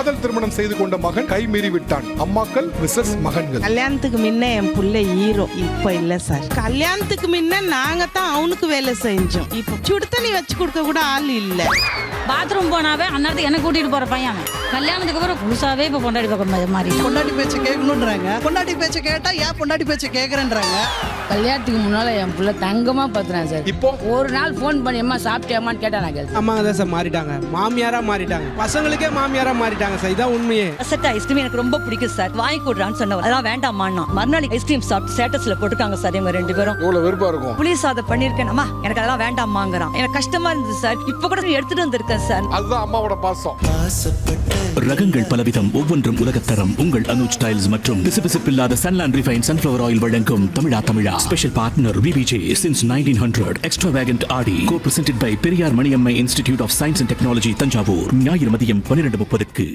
காதல் திருமணம் செய்து கொண்ட மகன் கை மீறி விட்டான். அம்மாக்கள் விசஸ் மகன்கள். கல்யாணத்துக்கு முன்ன என் புள்ள ஹீரோ, இப்ப இல்ல சார். கல்யாணத்துக்கு முன்ன நாங்க தான் அவனுக்கு வேலை செஞ்சோம். இப்ப சுடு தண்ணி வச்சு கொடுக்க கூட ஆள் இல்ல. பாத்ரூம் போனாவே அந்நேரத்தை என்ன கூட்டிட்டு போற பையன் அவன். கல்யாணத்துக்கு அப்புறம் புதுசாவே இப்ப பொண்டாடி பக்கம் மாதிரி. பொண்டாட்டி பேச்ச கேட்கணுன்றாங்க. பொண்டாட்டி பேச்ச கேட்டா ஏன் பொண்டாட்டி பேச்ச கேக்குறேன்றாங்க. கல்யாணத்துக்கு முன்னால என் புள்ள தங்கமா பாத்துறேன் சார். இப்போ ஒரு நாள் போன் பண்ணி அம்மா சாப்பிட்டியாமான்னு கேட்டா நான் கேள்வி. அம்மாங்க தான் சார் மாறிட்டாங்க, மாமியாரா மாறிட்டாங்க, பசங்களுக்கே மாமியாரா மாறிட்டாங்க சார். இதான் உண்மையே. அசட்டா ஐஸ்கிரீம் எனக்கு ரொம்ப பிடிக்கும் சார், வாங்கி கொடுறான்னு சொன்னவர் அதெல்லாம் வேண்டாமான்னா மறுநாள் ஐஸ்கிரீம் சாப்பிட்டு ஸ்டேட்டஸ்ல போட்டுருக்காங்க சார். இவங்க 2 பேரும் இவ்வளவு வெறுப்பா இருக்கும். புளி சாதம் பண்ணிருக்கேன் அம்மா, எனக்கு அதெல்லாம் வேண்டாமாங்கிறான். எனக்கு கஷ்டமா இருந்தது சார். இப்ப கூட எடுத்துட்டு வந்திருக்கேன் சார். அதுதான் அம்மாவோட பாசம். ரகங்கள் பலவிதம், ஒவ்வொன்றும் உலகத்தரம். உங்கள் அனுஜ் டைல்ஸ் மற்றும் பிசுபிசுப்பில்லாத சன்லாண்ட் ரிஃபைன் சன்ஃபிளவர் ஆயில் வழங்கும் தமிழா special partner VBJ since 1900. Extravagant Aadi co-presented by Periyar Maniammai institute of science and technology Thanjavur. ஞாயிறு மதியம் 12:30.